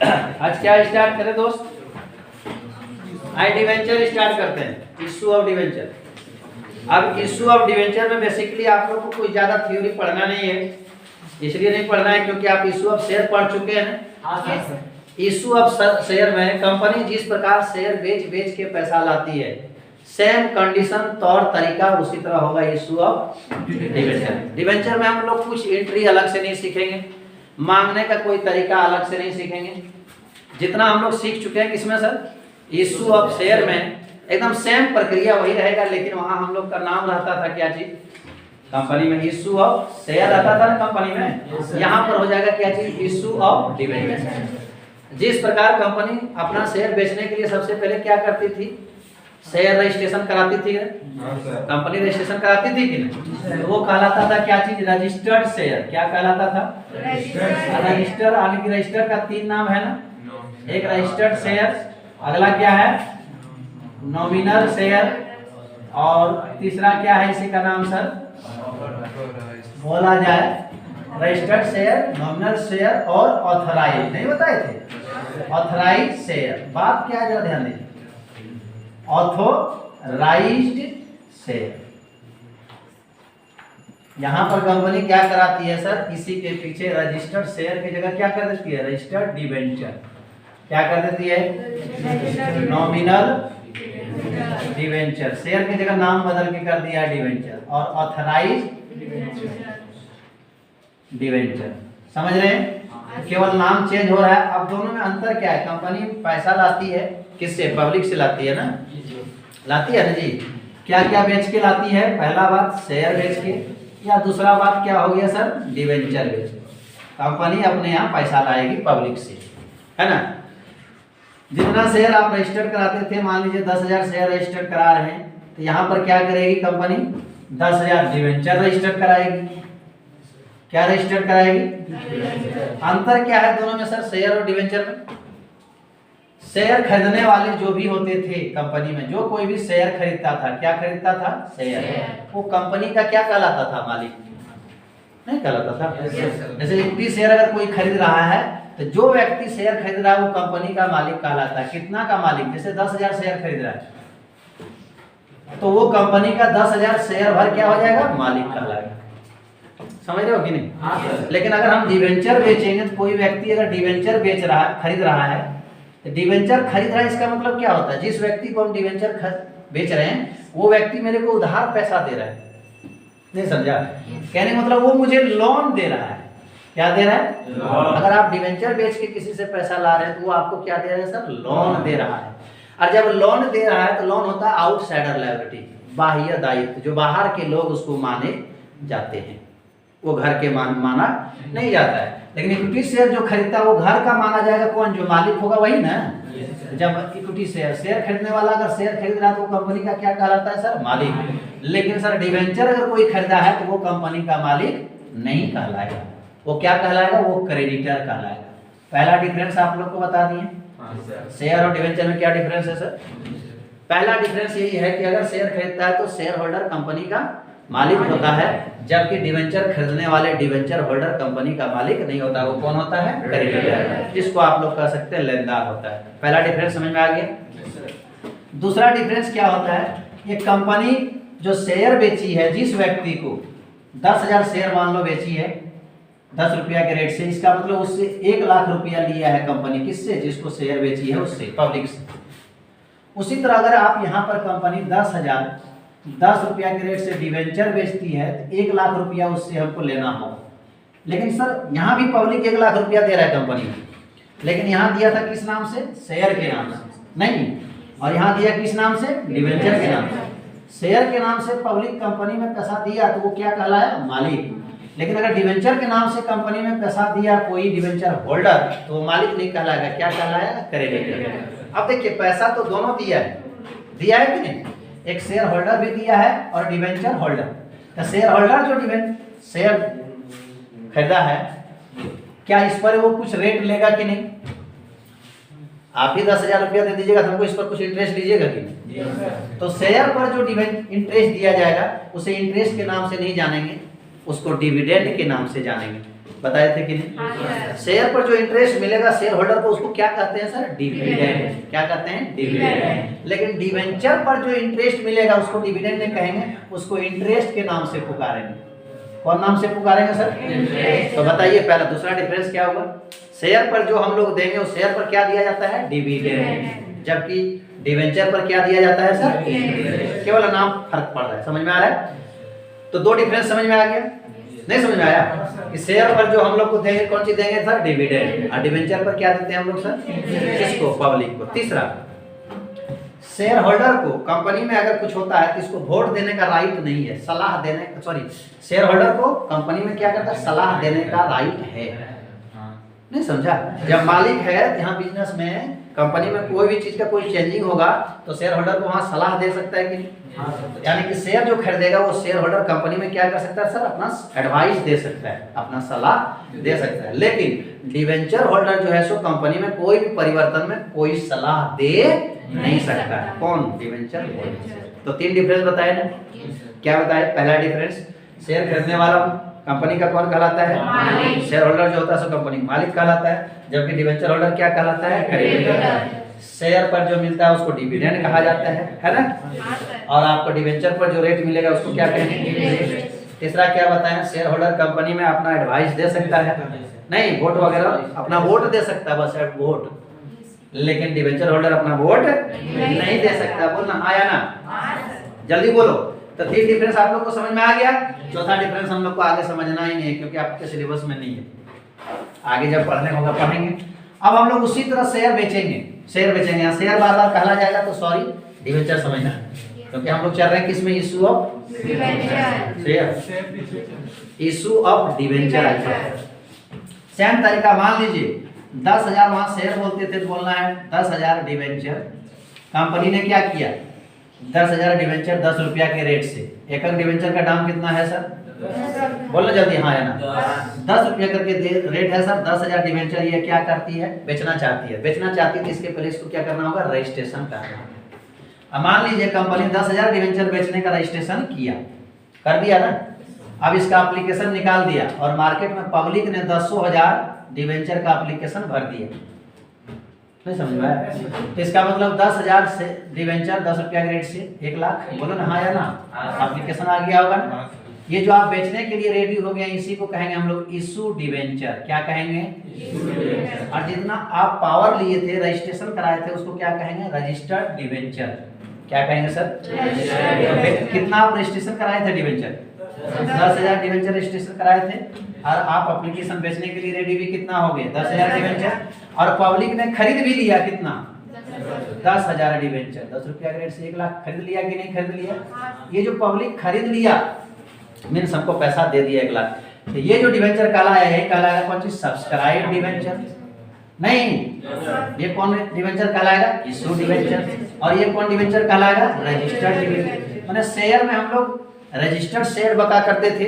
आज क्या स्टार्ट करें दोस्त? आज डिवेंचर स्टार्ट करते हैं, इशू ऑफ डिवेंचर। अब इशू ऑफ डिवेंचर में बेसिकली आप लोग को कोई ज़्यादा थ्योरी पढ़ना नहीं है, इसलिए नहीं पढ़ना है क्योंकि आप इशू ऑफ शेयर पढ़ चुके हैं। इशू ऑफ शेयर में कंपनी जिस प्रकार शेयर बेच के पैसा लाती है, सेम कंडीशन तौर तरीका उसी तरह होगा इशू ऑफ डिवेंचर। डिवेंचर में हम लोग कुछ एंट्री अलग से नहीं सीखेंगे, मांगने का कोई तरीका अलग से नहीं सीखेंगे। जितना हम लोग सीख चुके हैं किसमें सर? इशू ऑफ शेयर में एकदम सेम प्रक्रिया वही रहेगा, लेकिन वहां हम लोग का नाम रहता था क्या चीज? कंपनी में इशू ऑफ शेयर रहता था ना कंपनी में, यहाँ पर हो जाएगा क्या चीज? Issue of debenture. जिस प्रकार कंपनी अपना शेयर बेचने के लिए सबसे पहले क्या करती थी? शेयर रजिस्ट्रेशन कराती थी, कंपनी रजिस्ट्रेशन कराती थी कि नहीं? तो वो कहलाता था क्या चीज? Registered share. क्या कहलाता था? रजिस्टर। रजिस्टर का 3 नाम है ना, एक रजिस्टर्ड शेयर, अगला क्या है? नॉमिनल शेयर, और तीसरा क्या है इसी का नाम सर? बोला जाए रजिस्टर्ड शेयर, नॉमिनल शेयर और ऑथराइज। नहीं बताए थे? Authorise share. बात क्या है जरा ध्यान दीजिए, ऑथोराइज्ड शेयर। यहां पर कंपनी क्या कराती है सर? इसी के पीछे रजिस्टर्ड शेयर की जगह क्या कर देती है? Registered debenture. क्या कर देती है? Nominal debenture. शेयर की जगह नाम बदल के कर दिया डिवेंचर, और ऑथराइज डिवेंचर। समझ रहे हैं? केवल नाम चेंज हो रहा है। अब दोनों में अंतर क्या है? कंपनी पैसा लाती है किससे? पब्लिक से लाती है ना, लाती है ना जी। क्या क्या बेच के लाती है? पहला बात शेयर बेच के, या दूसरा बात क्या हो गया सर? डिवेंचर बेच के। कंपनी अपने यहाँ पैसा लाएगी पब्लिक से, है ना। जितना शेयर आप रजिस्टर कराते थे, मान लीजिए 10,000 शेयर रजिस्टर करा रहे हैं, तो यहाँ पर क्या करेगी कंपनी? 10,000 डिवेंचर रजिस्टर कराएगी। क्या रजिस्टर कराएगी? अंतर क्या है दोनों में सर, शेयर और डिवेंचर में? शेयर खरीदने वाले जो भी होते थे कंपनी में, जो कोई भी शेयर खरीदता था, क्या खरीदता था? शेयर। वो कंपनी का क्या कहलाता था? मालिक नहीं कहलाता था। जैसे इक्विटी शेयर अगर कोई खरीद रहा है, तो जो व्यक्ति शेयर खरीद रहा है वो कंपनी का मालिक कहलाता है। कितना का मालिक? जैसे 10,000 शेयर खरीद रहा है, तो वो कंपनी का 10,000 शेयर भर क्या हो जाएगा? मालिक कहलाएगा। समझ रहे हो कि नहीं? लेकिन अगर हम डिवेंचर बेचेंगे, तो कोई व्यक्ति अगर डिवेंचर बेच रहा है, खरीद रहा है, तो डिवेंचर खरीद रहा है, इसका मतलब क्या होता है? जिस व्यक्ति को हम डिवेंचर बेच रहे हैं, वो व्यक्ति मेरे को उधार पैसा दे रहा है। नहीं समझा? कहने मतलब वो मुझे लोन दे रहा है। क्या दे रहा है? अगर आप डिवेंचर बेच के किसी से पैसा ला रहे हैं, तो वो आपको क्या दे रहे हैं सर? लोन दे रहा है। और जब लोन दे रहा है, तो लोन होता है आउटसाइडर लायबिलिटी, बाह्य दायित्व, जो बाहर के लोग उसको माने जाते हैं, वो घर के माना नहीं जाता है। लेकिन इक्विटी शेयर जो खरीदता है वो घर का माना जाएगा। कौन? जो मालिक होगा वही ना। जब इक्विटी शेयर खरीदने वाला अगर शेयर खरीद रहा है, तो वो कंपनी का क्या कहलाता है सर? मालिक। लेकिन सर डिवेंचर अगर कोई खरीदा है, तो वो कंपनी का मालिक नहीं कहलाएगा। वो क्या कहलाएगा? वो क्रेडिटर कहलाएगा। पहला डिफरेंस आप लोग को बता दिए। शेयर और डिवेंचर में क्या डिफरेंस है सर? पहला डिफरेंस यही है कि अगर शेयर खरीदता है, तो शेयर होल्डर कंपनी का मालिक होता है, जबकि डिवेंचर खरीदने वाले डिवेंचर होल्डर कंपनी का मालिक नहीं होता। वो कौन होता है? क्रेडिटर, जिसको आप लोग कह सकते हैं लेनदार होता है। पहला डिफरेंस समझ में आ गया। दूसरा डिफरेंस क्या होता है? ये कंपनी जो शेयर बेची है, जिस व्यक्ति को 10,000 शेयर मान लो बेची है 10 रुपया के रेट से, इसका मतलब उससे 1 लाख रुपया लिया है कंपनी। किससे? जिसको शेयर बेची है उससे, पब्लिक से। उसी तरह अगर आप यहाँ पर कंपनी 10 रुपया के रेट से डिवेंचर बेचती है, तो 1 लाख रुपया उससे हमको लेना हो। लेकिन सर यहाँ भी पब्लिक 1 लाख रुपया दे रहा है कंपनी में, लेकिन यहाँ दिया था किस नाम से? शेयर के नाम से नहीं, और यहाँ दिया किस नाम से? डिवेंचर के नाम से। शेयर के नाम से पब्लिक कंपनी में पैसा दिया, तो वो क्या कहलाया? मालिक। लेकिन अगर डिवेंचर के नाम से कंपनी में पैसा दिया कोई डिवेंचर होल्डर, तो वो मालिक नहीं कहलाएगा। क्या कहलाएगा? क्रेडिटर। अब देखिए पैसा तो दोनों दिया है कि नहीं? एक शेयर होल्डर भी दिया है और डिवेंचर होल्डर। तो शेयर होल्डर जो शेयर खरीदा है, क्या इस पर वो कुछ रेट लेगा कि नहीं? आप ही 10,000 रुपया दे दीजिएगा, तो हमको इस पर कुछ इंटरेस्ट लीजिएगा कि नहीं? तो शेयर पर जो इंटरेस्ट दिया जाएगा, उसे इंटरेस्ट के नाम से नहीं जानेंगे, उसको डिविडेंड के नाम से जानेंगे। बताए थे कि नहीं? शेयर पर जो इंटरेस्ट मिलेगा शेयर होल्डर को, उसको क्या कहते हैं सर? डिविडेंड। क्या कहते हैं? डिविडेंड। लेकिन डिवेंचर पर जो इंटरेस्ट मिलेगा उसको डिविडेंड नहीं कहेंगे, उसको इंटरेस्ट के नाम से पुकारेंगे। कौन नाम से पुकारेंगे सर? इंटरेस्ट। तो बताइए पहला दूसरा डिफरेंस क्या होगा? शेयर पर जो हम लोग देंगे उस शेयर पर क्या दिया जाता है? डिविडेंड। जबकि डिवेंचर पर क्या दिया जाता है सर? केवल नाम फर्क पड़ रहा है। समझ में आ रहा है? तो दो डिफरेंस समझ में आ गया? नहीं समझ में आया? कि शेयर पर जो हम लोग को देंगे कौन सी देंगे सर? डिविडेंड। और डिवेंचर पर क्या देते हैं हम लोग सर? किसको? पब्लिक को। तीसरा, शेयर होल्डर को कंपनी में अगर कुछ होता है तो इसको वोट देने का राइट नहीं है, सलाह देने, सॉरी, शेयर होल्डर को कंपनी में क्या करता है? सलाह देने का राइट है। नहीं समझा? जब मालिक है यहाँ बिजनेस में, कंपनी में कोई भी चीज का कोई चेंजिंग होगा तो शेयर होल्डर को वहाँ सलाह दे सकता है कि नहीं? यानी कि शेयर जो खरीदेगा वो शेयर होल्डर कंपनी में क्या कर सकता है सर? अपना एडवाइस दे सकता है, अपना सलाह दे सकता है। लेकिन डिवेंचर होल्डर जो है सो कंपनी में कोई भी परिवर्तन में कोई सलाह दे नहीं सकता है। कौन? Debenture holder. तो तीन डिफरेंस बताए ना? क्या बताए? पहला डिफरेंस, शेयर खरीदने वाला कंपनी का कौन कहलाता है? शेयर होल्डर जो होता है सो कंपनी मालिक कहलाता है। जबकि डिवेंचर होल्डर क्या कहलाता है? क्रेडिटर। शेयर पर जो मिलता है उसको डिविडेंड कहा जाता है ना? और आपको डिवेंचर पर जो रेट मिलेगा उसको क्या कहेंगे? तीसरा क्या बताएं? शेयर होल्डर कंपनी में अपना एडवाइस दे सकता है, नहीं वोट वगैरह, अपना वोट दे सकता है, बस वोट। लेकिन डिवेंचर होल्डर अपना वोट नहीं दे सकता। बोलना आया ना? जल्दी बोलो। तो तीन डिफरेंस आप लोग को समझ में आ गया। चौथा डिफरेंस हम लोग को आगे समझना ही नहीं है क्योंकि आपके सिलेबस में नहीं है, आगे जब पढ़ने होगा पढ़ेंगे। अब हम लोग उसी तरह शेयर बेचेंगे, शेयर बेचेंगे। यहाँ शेयर बार बार कहला जाएगा तो सॉरी डिवेंचर समझना, क्योंकि हम लोग चल रहे हैं किसमें? Issue of share, issue of debenture. Same तरीका मान लीजिए 10,000 वहां शेयर बोलते थे तो बोलना है 10,000 डिवेंचर। कंपनी ने क्या किया? 10,000 डिवेंचर 10 रुपया के रेट से। एक डिवेंचर का दाम कितना है सर? बोलो जल्दी हाँ या ना? 10 रुपया करके रेट है सर। 10,000 डिवेंचर ये क्या करती है? बेचना चाहती है। बेचना चाहती है तो इसके पहले इसको क्या करना होगा? रजिस्ट्रेशन करना। अब मान लीजिए कंपनी 10,000 डिवेंचर बेचने का रजिस्ट्रेशन किया, कर दिया ना? अब इसका एप्लीकेशन निकाल दिया और मार्केट में पब्लिक ने 10,000 डिवेंचर का एप्लीकेशन भर दिया। नहीं समझ में आया? तो इसका मतलब 10,000 से डिवेंचर 10 रुपया के रेट से 1 लाख। बोलो ना हाँ या ना? एप्लीकेशन आ गया होगा ना? ये जो आप बेचने के लिए रेडी हो गए इसी को कहेंगे हम लोग इशू डिवेंचर। क्या कहेंगे? और जितना आप पावर लिए थे, रजिस्ट्रेशन कराए थे, उसको क्या कहेंगे? Registered debenture. क्या कहेंगे सर? कितना आप रजिस्ट्रेशन कराए थे डिवेंचर? 10,000 डिवेंचर रजिस्ट्रेशन कराए थे और आप एप्लीकेशन बेचने के लिए रेडी भी कितना हो गए? 10,000 डिवेंचर। और पब्लिक ने खरीद भी लिया कितना? 10,000 डिवेंचर। 10 रुपया के रेट से 1 लाख खरीद लिया कि नहीं खरीद लिया? ये जो पब्लिक खरीद लिया मीन्स हमको पैसा दे दिया 1 लाख। तो ये जो डिवेंचर कहलाया है कहलाएगा कौन चीज? Subscribe debenture. नहीं, ये कौन डिवेंचर कहलाएगा? Issue debenture. और ये कौन डिवेंचर कहलाएगा? Registered debenture. माने शेयर में हम लोग रजिस्टर्ड शेयर बका करते थे,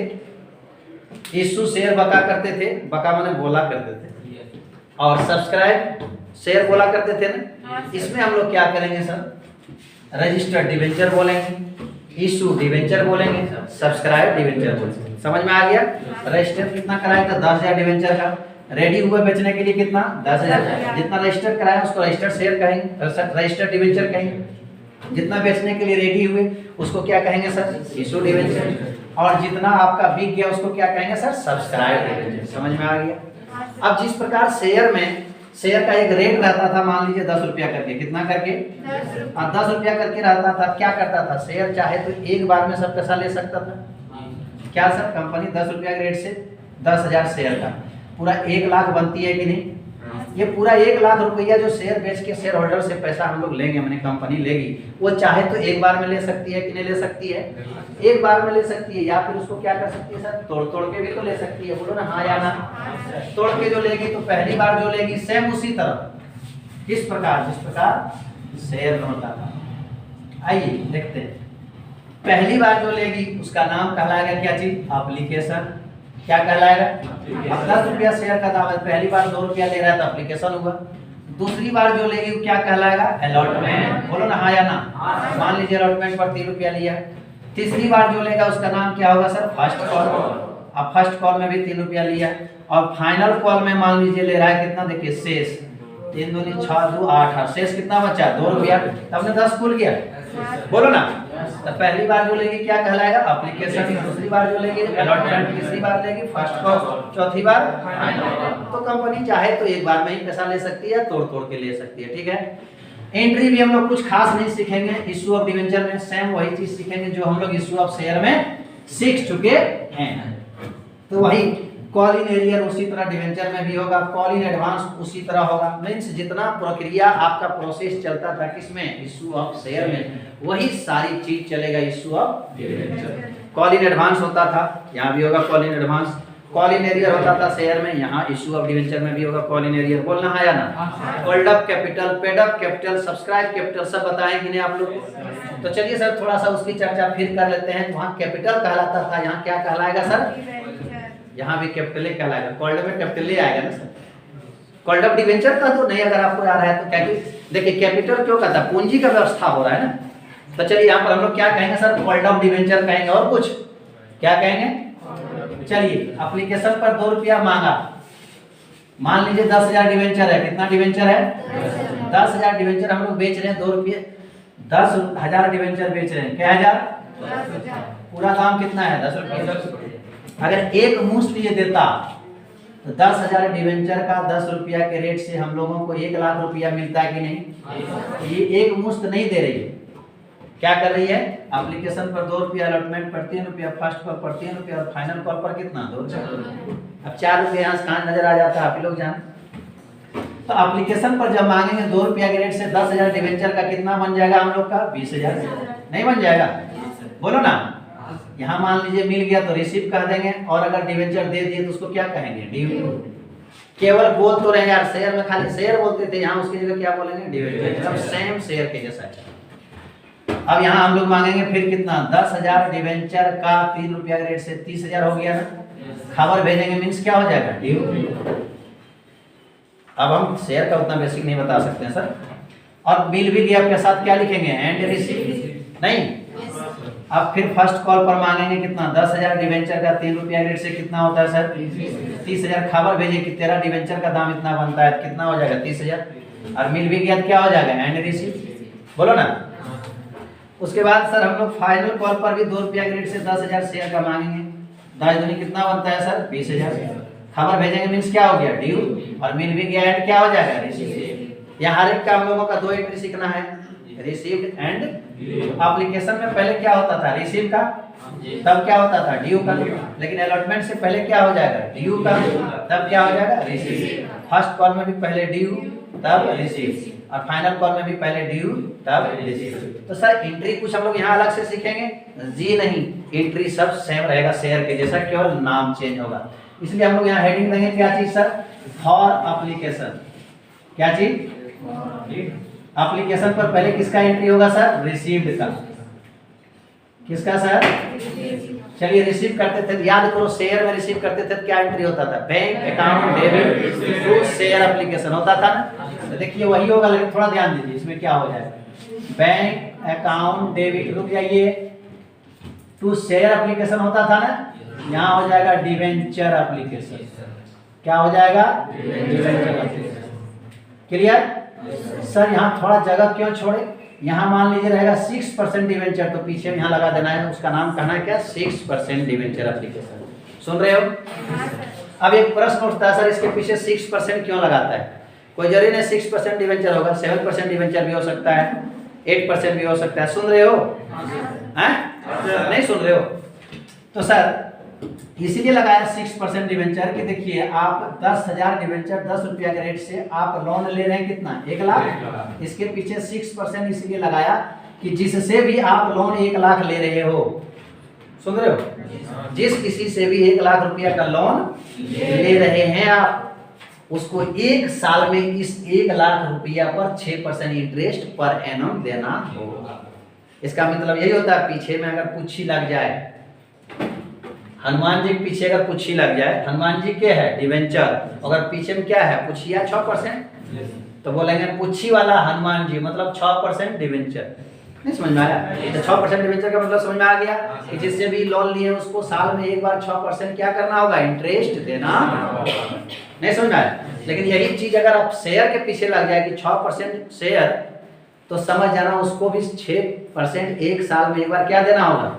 इशू शेयर बका करते थे, बका माने बोला करते थे, और सब्सक्राइब शेयर बोला करते थे ना। इसमें हम लोग क्या करेंगे सर? रजिस्टर्ड डिवेंचर बोलेंगे, इशू डिवेंचर बोलेंगे, सब्सक्राइब डिवेंचर बोलेंगे। समझ में आ गया? रजिस्टर कितना कराया था? 10,000 डिवेंचर का। रेडी हुए बेचने के लिए कितना? 10,000। जितना रजिस्टर कराया उसको रजिस्टर्ड शेयर कहेंगे, रजिस्टर्ड डिवेंचर कहेंगे। जितना बेचने के लिए रेडी हुए उसको क्या कहेंगे सर? Issue debenture. और जितना आपका बिक गया उसको क्या कहेंगे सर? Subscribe debenture. समझ में आ गया? अब जिस प्रकार शेयर में शेयर का एक रेट रहता था, मान लीजिए 10 रुपया करके, कितना करके? 10 रुपया करके रहता था। क्या करता था? शेयर चाहे तो एक बार में सब पैसा ले सकता था। क्या सर? कंपनी 10 रुपया के रेट से 10,000 शेयर का पूरा 1 लाख बनती है कि नहीं? ये पूरा 1 लाख रुपया जो शेयर बेच के शेयर होल्डर से पैसा हम लोग लेंगे, मैंने कंपनी लेगी, वो चाहे तो एक बार में ले सकती है कि नहीं ले सकती है? एक बार में ले सकती है, या फिर उसको क्या कर सकती है सर? तोड़ तोड़ के भी तो ले सकती है। बोलो ना हाँ या ना? तोड़ के जो लेगी तो पहली बार जो लेगी सेम उसी तरह, किस प्रकार? जिस प्रकार शेयर में होता था। आइए देखते हैं। पहली बार जो लेगी उसका नाम कहलाएगा क्या चीज? एप्लीकेशन। क्या कहलाएगा? अब 10 रुपया शेयर का दाम है, पहली बार 2 रुपया ले रहा है तो एप्लीकेशन हुआ। दूसरी बार जो लेगी क्या कहलाएगा? अलॉटमेंट। बोलो ना हाँ या ना? मान लीजिए अलॉटमेंट पर 3 रुपया लिया है। तीसरी बार जो लेगा उसका नाम क्या होगा सर? First call. अब फर्स्ट कॉल में भी 3 रुपया लिया है और फाइनल कॉल में मान लीजिए ले रहा है कितना, देखिए शेष 3 दूनी 6 2 8 शेष कितना बचा 2 रुपया, तो हमने 10 कुल किया, बोलो ना। तो पहली बार जो लेगी क्या कहलाएगा एप्लीकेशन, दूसरी बार जो लेगी अलॉटमेंट, तीसरी बार लेगी फर्स्ट कॉल, चौथी बार फाइनल। तो कंपनी चाहे तो एक बार में ही पैसा ले सकती है, तोड़ तोड़ के ले सकती है, ठीक है। एंट्री भी हम लोग कुछ खास नहीं सीखेंगे, इशू ऑफ डिवेंचर में सेम वही चीज सीखेंगे जो हम लोग इशू ऑफ शेयर में सीख चुके हैं। तो वही कॉल इन एरियर उसी तरह डिवेंचर में भी होगा, कॉल इन एडवांस उसी तरह होगा। मींस जितना प्रक्रिया आपका प्रोसेस चलता था किसमें, इशू ऑफ शेयर में, वही सारी चीज चलेगा issue of debenture. Call in advance होता था, यहाँ भी होगा call in advance. Call in arrear होता था शेयर में, यहाँ इशू ऑफ डिवेंचर में भी होगा कॉल इन एरियर। बोलना है या ना। Hold up capital, paid up capital, subscribe capital सब बताएं कि नहीं आप लोग। तो चलिए सर थोड़ा सा उसकी चर्चा फिर कर लेते हैं। वहाँ कैपिटल कहलाता था, यहाँ क्या कहलाएगा सर, यहाँ भी कैपिटल कहलाएगा। कॉल्ड में कैपिटल आएगा ना सर। कॉल्ड अप डिवेंचर का तो नहीं, अगर आपको आ रहा है तो क्या, देखिए कैपिटल क्यों कहता है, पूंजी का व्यवस्था हो रहा है ना। तो चलिए यहाँ पर हम लोग क्या कहेंगे सर, कॉल्ड अप डिवेंचर कहेंगे। और कुछ क्या कहेंगे, चलिए एप्लीकेशन पर 2 रुपया मांगा, मान लीजिए 10,000 डिवेंचर है। कितना डिवेंचर है, 10,000 डिवेंचर हम लोग बेच रहे हैं 2 रुपये, 10,000 डिवेंचर बेच रहे हैं, क्या हजार, पूरा दाम कितना है 10 रुपये। अगर एक मुश्त ये देता तो 10,000 डिवेंचर का 10 रुपया के रेट से हम लोगों को 1 लाख रुपया मिलता है कि नहीं। ये एक मुश्त नहीं दे रही है, क्या कर रही है, एप्लीकेशन पर 2 रुपया अलॉटमेंट पर 3 रुपया, फर्स्ट कॉल पर 3 रुपया और फाइनल कॉल पर कितना 2 रुपया। अब 4 रुपया यहाँ से कहाँ नजर आ जाता है आप लोग जान। तो एप्लीकेशन पर जब मांगेंगे 2 रुपया के रेट से 10,000 डिवेंचर का कितना बन जाएगा हम लोग का 20,000, नहीं बन जाएगा, बोलो ना। यहाँ मान लीजिए मिल गया तो रिसीव कर देंगे, और अगर डिवेंचर दे दिए तो उसको क्या कहेंगे, ड्यू। केवल बोल तो रहे यार, शेयर में खाली शेयर बोलते थे, यहाँ उसकी जगह क्या बोलेंगे, डिवेंचर। अब सेम शेयर के जैसा है। अब यहाँ हम लोग मांगेंगे फिर कितना, 10,000 डिवेंचर का 3 रुपया के रेट से 30,000 हो गया ना। खबर भेजेंगे मीन्स क्या हो जाएगा, ड्यू। अब हम शेयर का उतना बेसिक नहीं बता सकते हैं सर। और बिल भी दिया के साथ क्या लिखेंगे, एंड रिसीव, नहीं। अब फिर फर्स्ट कॉल पर मांगेंगे कितना, 10,000 डिवेंचर का 3 रुपया रेट से कितना होता है सर 30,000। खबर भेजे कि तेरा डिवेंचर का दाम इतना बनता है, कितना हो जाएगा 30,000। और मिल भी गया क्या हो जाएगा, एंड रिसीव, बोलो ना। उसके बाद सर हम लोग फाइनल कॉल पर भी 2 रुपया के रेट से 10,000 शेयर का मांगेंगे। 10 दूनी कितना बनता है सर 20,000। खबर भेजेंगे मीन्स क्या हो गया, ड्यू। और मिल भी गया एंड क्या हो जाएगा, रिसीव। यहाँ हर एक का हम लोगों का 2 एंट्री सीखना है, रिसीव्ड एंड। एप्लीकेशन में पहले क्या होता था, रिसीव का, तब क्या होता था, ड्यू का। लेकिन अलॉटमेंट से पहले क्या हो जाएगा, ड्यू का, तब क्या हो जाएगा, रिसीव। फर्स्ट कॉल में भी पहले ड्यू तब रिसीव, और फाइनल कॉल में भी पहले ड्यू तब रिसीव। तो सर एंट्री कुछ हम लोग यहाँ अलग से सीखेंगे जी नहीं, एंट्री सब सेम रहेगा शेयर के जैसा, केवल नाम चेंज होगा। इसलिए हम लोग यहाँ हेडिंग देंगे क्या चीज सर, फॉर एप्लीकेशन। क्या चीज, एप्लीकेशन पर पहले किसका एंट्री होगा सर, रिसीव्ड का। किसका सर, चलिए रिसीव करते थे, याद करो शेयर में रिसीव करते थे क्या एंट्री होता था, bank account debit to share application होता था ना। तो देखिए वही होगा, लेकिन थोड़ा ध्यान दीजिए इसमें क्या हो जाएगा, बैंक अकाउंट डेबिट, रुक जाइए, टू शेयर एप्लीकेशन होता था ना, यहाँ हो जाएगा डिवेंचर एप्लीकेशन। क्या हो जाएगा, डिवेंचर एप्लीकेशन। Clear sir. यहाँ थोड़ा जगह क्यों छोड़े, यहाँ मान लीजिए रहेगा 6% डिवेंचर, तो पीछे में यहाँ लगा देना है, उसका नाम कहना है क्या, 6% डिवेंचर एप्लीकेशन। सुन रहे हो। अब एक प्रश्न उठता है सर इसके पीछे 6% क्यों लगाता है। कोई जरूरी नहीं 6% डिवेंचर होगा, 7% डिवेंचर भी हो सकता है, 8% भी हो सकता है। सुन रहे हो, हैं नहीं सुन रहे हो। तो सर इसीलिए लगाया 6% डिवेंचर कि देखिए आप 10,000 डिवेंचर 10 रुपया के रेट से आप लोन ले रहे हैं कितना, 1 लाख। इसके पीछे 6% इसलिए लगाया कि जिससे भी आप लोन 1 लाख ले रहे हो, सुन रहे हो, जिस किसी से भी 1 लाख रुपया का लोन ले रहे हैं आप, उसको 1 साल में इस 1 लाख रुपया पर 6% इंटरेस्ट पर एनम देना होगा। इसका मतलब यही होता है, पीछे में अगर पुच्छी लग जाए, हनुमान जी के पीछे अगर पुच्छी लग जाए, हनुमान जी के है डिवेंचर, अगर पीछे में क्या है पुच्छिया 6%, तो बोलेंगे पुच्छी वाला हनुमान जी, मतलब 6% डिवेंचर। नहीं समझ में आया? तो 6% डिवेंचर का मतलब समझ में आ गया कि जिससे भी लोन लिए उसको साल में एक बार 6% क्या करना होगा, इंटरेस्ट देना। नहीं समझ में आया? लेकिन यही चीज अगर आप शेयर के पीछे लग जाए कि 6% शेयर, तो समझ जाना उसको भी 6% एक साल में एक बार क्या देना होगा।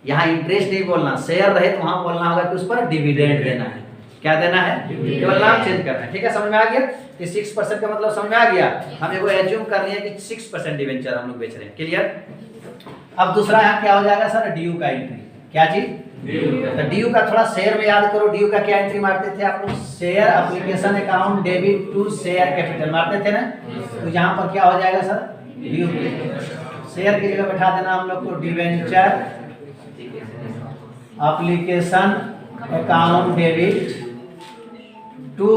यहाँ इंटरेस्ट नहीं बोलना, शेयर रहे तो वहां बोलना होगा कि उस पर डिविडेंड देना है। क्या देना है? केवल नाम चेंज करना है। ठीक है, समझ में आ गया कि 6% का मतलब समझ में आ गया। हम एगो एज्यूम कर रहे हैं कि 6% डिवेंचर हम लोग बेच रहे हैं। क्लियर? अब दूसरा यहाँ क्या हो जाएगा सर, ड्यू का एंट्री। क्या चीज? तो ड्यू का थोड़ा शेयर में याद करो। ड्यू का क्या एंट्री मारते थे आप लोग? Share application account debit to share capital मारते थे ना। तो यहाँ पर क्या हो जाएगा सर, ड्यू। शेयर की जगह बैठा देना हम लोग को debenture application account debit to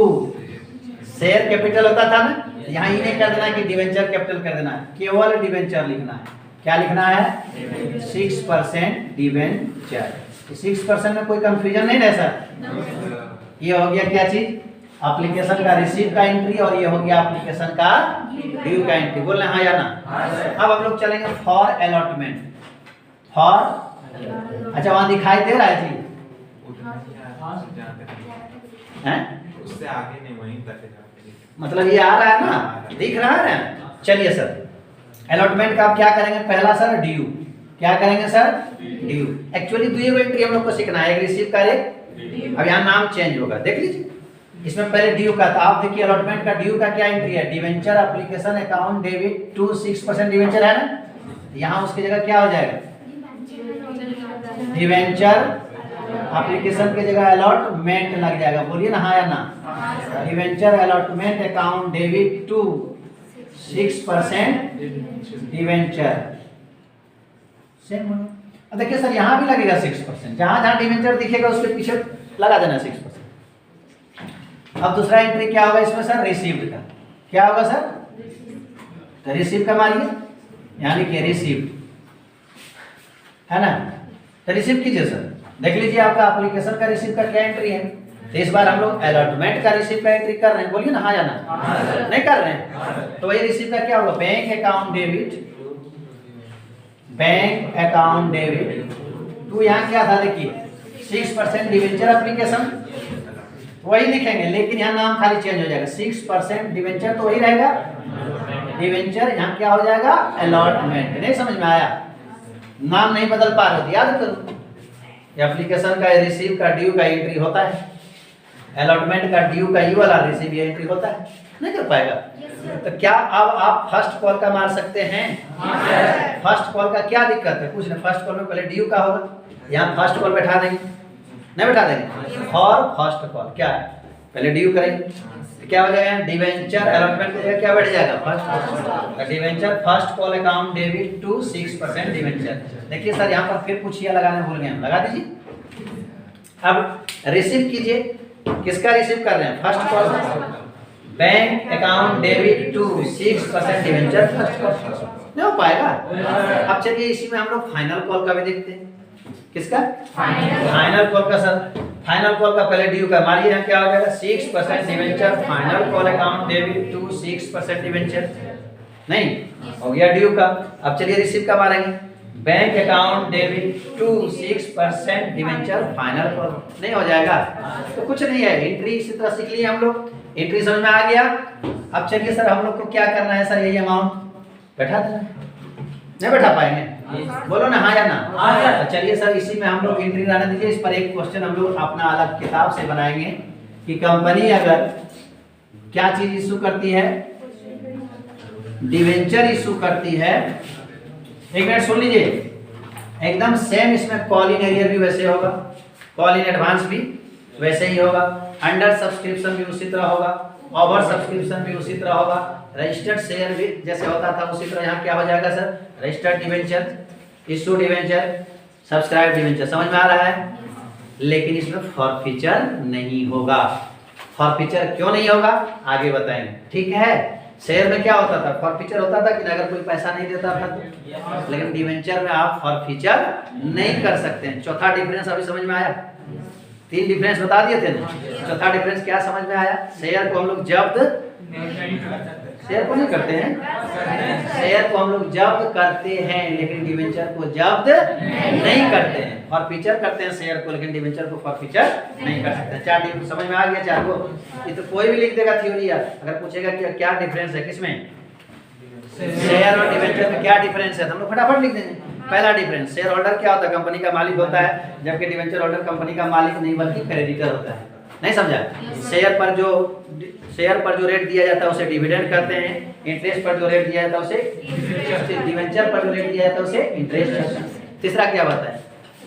share capital होता था ना, यहाँ ये नहीं कर देना कि डिवेंचर कैपिटल कर देना है, केवल डिवेंचर लिखना है। क्या लिखना है? 6% डिवेंचर। 6% में कोई कंफ्यूजन नहीं है सर। ये हो गया क्या चीज, एप्लीकेशन का रिसीव का एंट्री, और ये हो गया एप्लीकेशन का ड्यू का एंट्री। बोल रहे हाँ या ना? अब हम लोग चलेंगे फॉर अलॉटमेंट। फॉर, अच्छा वहां दिखाई दे रहा है जी? हैं? उससे आगे नहीं, वहीं तक है। मतलब ये आ रहा है ना, दिख रहा है ना? चलिए सर, अलॉटमेंट का आप क्या करेंगे? पहला सर ड्यू। क्या करेंगे सर? ड्यू। एक्चुअली दो एंट्री हम लोग को सीखना है, एक रिसीव का, एक अब यहाँ नाम चेंज होगा। देख लीजिए, इसमें पहले ड्यू का था। आप देखिए अलॉटमेंट का ड्यू का क्या एंट्री है, debenture application account debit to 6% debenture है ना। यहाँ उसकी जगह क्या हो जाएगा, डिवेंचर एप्लीकेशन की जगह अलॉटमेंट लग जाएगा। बोलिए ना हाँ या ना? Debenture allotment account debit to 6% debenture. Same. अब देखिए सर यहाँ भी लगेगा 6%, जहां जहां डिवेंचर दिखेगा उसके पीछे लगा देना 6%। अब दूसरा एंट्री क्या होगा इसमें सर, रिसीव्ड का। क्या होगा सर? तो रिसीव का मारिए, यानी कि रिसीव है ना। तो रिसीव कीजिए सर, देख लीजिए आपका एप्लीकेशन का रिसीव का क्या एंट्री है। तो इस बार हम लोग अलॉटमेंट का रिसीव का एंट्री कर रहे हैं। बोलिए ना हाँ या ना? नहीं कर रहे हैं? तो वही रिसीव का क्या होगा, bank account debit, bank account debit to, यहाँ क्या था देखिए 6% डिवेंचर एप्लीकेशन, वही लिखेंगे, लेकिन यहाँ नाम खाली चेंज हो जाएगा। 6% डिवेंचर तो वही रहेगा, डिवेंचर यहाँ क्या हो जाएगा, अलॉटमेंट। नहीं समझ में आया? नाम नहीं बदल पा रहे, याद करो। एप्लीकेशन का रिसीव का ड्यू का एंट्री होता है, अलॉटमेंट का ड्यू का ये वाला रिसीव ये एंट्री होता है। नहीं कर पाएगा? तो क्या अब आप फर्स्ट कॉल का मार सकते हैं? फर्स्ट कॉल का क्या दिक्कत है? कुछ नहीं, फर्स्ट कॉल में पहले ड्यू का होगा, यहाँ फर्स्ट कॉल बैठा देंगे। नहीं बैठा देंगे? फॉर फर्स्ट कॉल क्या है, पहले ड्यू करेंगे, क्या हो जाएगा, डिवेंचर अलॉटमेंट की जगह क्या बैठ जाएगा, first debenture first call account debit to 6% debenture. देखिए सर यहाँ पर फिर कुछ ये लगाने भूल गए, लगा दीजिए। अब रिसीव कीजिए, किसका रिसीव कर रहे हैं, first call, bank account debit to 6% debenture first call. नहीं हो पाएगा? अब चलिए इसी में हम लोग फाइनल कॉल का भी देखते हैं। किसका? फाइनल कॉल का सर। फाइनल कॉल का पहले ड्यू का मारिए, यहाँ क्या हो जाएगा, 6% debenture final call account debit to 6% debenture. नहीं हो गया ड्यू का। अब चलिए रिसीव का मारेंगे, bank account debit to 6% debenture final call. नहीं हो जाएगा? तो कुछ नहीं है, एंट्री इसी तरह सीख लिए हम लोग, एंट्री समझ में आ गया। अब चलिए सर हम लोग को क्या करना है सर, यही अमाउंट बैठा देना। नहीं बैठा पाएंगे? बोलो ना हाँ या ना? तो चलिए सर इसी में हम लोग एंट्री रहने दीजिए। इस पर एक क्वेश्चन हम लोग अपना अलग किताब से बनाएंगे कि कंपनी अगर क्या चीज इशू करती है, डिवेंचर इशू करती है। एक मिनट सुन लीजिए, एकदम सेम इसमें कॉल इन एरियर भी वैसे होगा, कॉल इन एडवांस भी वैसे ही होगा, अंडर सब्सक्रिप्शन भी उसी तरह होगा, ओवर सब्सक्रिप्शन भी उसी तरह होगा, रजिस्टर्ड शेयर भी जैसे होता था उसी तरह यहाँ क्या हो जाएगा sir, registered debenture, issue debenture, subscribe debenture. समझ में आ रहा है? लेकिन इसमें फॉरफीचर नहीं होगा। फॉरफीचर क्यों नहीं होगा आगे बताएंगे, ठीक है। शेयर में क्या होता था, फॉरफीचर होता था कि अगर कोई पैसा नहीं देता था तो, लेकिन डिवेंचर में आप फॉरफीचर नहीं कर सकते हैं। चौथा डिफरेंस अभी समझ में आया? 3 डिफरेंस बता दिए थे ना, चौथा डिफरेंस क्या समझ में आया, शेयर को हम लोग जब्त शेयर को नहीं करते हैं, शेयर को हम लोग जब्त करते हैं लेकिन डिवेंचर को जब्त नहीं करते हैं। फॉरफीचर करते हैं शेयर को लेकिन डिवेंचर को फॉरफीचर नहीं कर सकते। चार डिफरेंस समझ में आ गया चार को? ये तो कोई भी लिख देगा थ्योरी यार। अगर पूछेगा कि क्या डिफरेंस है किसमें, शेयर और डिवेंचर में क्या डिफरेंस है, तो हम लोग फटाफट लिख देंगे। पहला डिफरेंस, शेयर होल्डर क्या होता है, कंपनी का मालिक होता है, जबकि डिवेंचर होल्डर कंपनी का मालिक नहीं बल्कि क्रेडिटर होता है। नहीं समझा? शेयर पर जो रेट दिया जाता है उसे डिविडेंड कहते हैं, इंटरेस्ट पर जो रेट दिया जाता है उसे, डिवेंचर पर जो रेट दिया जाता है उसे इंटरेस्ट। तीसरा क्या बात है,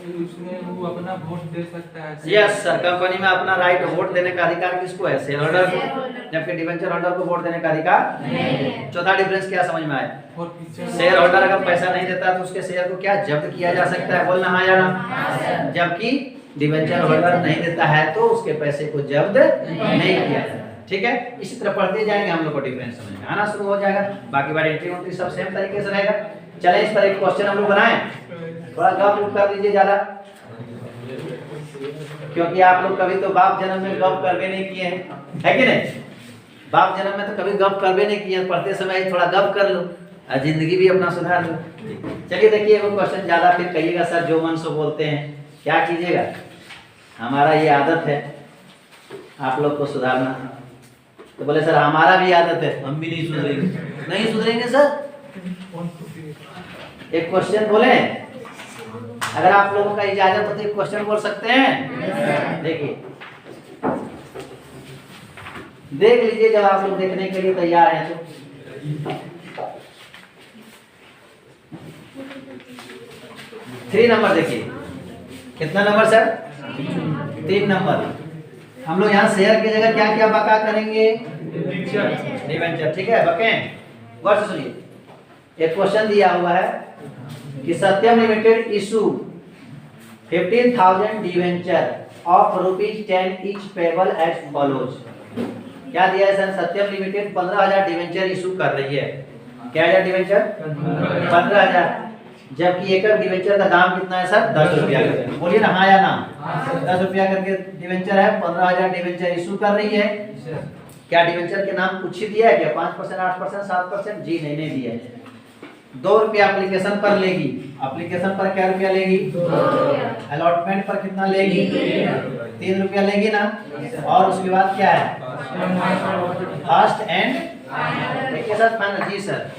उसमें वो अपना वोट दे सकता है। यस सर, कंपनी में अपना राइट वोट देने का अधिकार किसको है, शेयर होल्डर को, जबकि डिवेंचर होल्डर को वोट देने का अधिकार नहीं है। चौथा डिफरेंस क्या समझ में आया, शेयर होल्डर अगर पैसा नहीं देता तो उसके शेयर को क्या जब्त किया जा सकता है, बोलना हाँ या ना, जबकि डिवेंचर होल्डर नहीं देता है तो उसके पैसे को जब्त नहीं किया जाता। ठीक है, इसी तरह पढ़ते जाएंगे हम लोग को डिफरेंस समझ में आना शुरू हो जाएगा। बाकी बार एंट्री उंट्री सब सेम तरीके से रहेगा। चले इस पर एक क्वेश्चन हम लोग बनाएं, थोड़ा गप कर लीजिए ज्यादा, क्योंकि आप लोग कभी तो बाप जन्म में गप करवे नहीं किए हैं, है कि नहीं? बाप जन्म में तो कभी गप करवे नहीं किए, पढ़ते समय थोड़ा गप कर लो और जिंदगी भी अपना सुधार लो। चलिए देखिए वो क्वेश्चन ज्यादा फिर कहिएगा सर जो मन सो बोलते हैं, क्या कीजिएगा, हमारा ये आदत है आप लोग को सुधारना। तो बोले सर हमारा भी आदत है, हम भी नहीं सुधरेंगे। नहीं सुधरेंगे सर? एक क्वेश्चन बोले, अगर आप लोगों का इजाजत हो तो एक क्वेश्चन बोल सकते हैं। देखिए देख लीजिए, जब आप लोग देखने के लिए तैयार हैं तो 3 नंबर देखिए। कितना नंबर सर? 3 नंबर। हम लोग यहाँ शेयर की जगह क्या क्या बका करेंगे, डिवेंचर। ठीक है, बके गौर से सुनिए। एक क्वेश्चन दिया हुआ है कि Satyam limited issue 15,000 debenture of ₹10 each payable as follows. क्या दिया है sir? Satyam limited 15,000 debenture issue कर रही है। क्या है डिवेंचर? 15,000, जबकि एक डिवेंचर का दाम कितना है सर? 10 रुपया। बोलिए ना हाँ या ना। 10 रुपया करके डिवेंचर है, 15,000 डिवेंचर इशू कर रही है। क्या डिवेंचर के नाम कुछ ही दिया है क्या? 5%, 8%, 7%? जी नहीं दिया है। 2 रुपया एप्लीकेशन पर लेगी। एप्लीकेशन पर क्या रुपया लेगी? 2। अलॉटमेंट पर कितना लेगी? 3 रुपया लेगी ना। और उसके बाद क्या है? फर्स्ट एंड देखिए सर फाइनल। जी सर,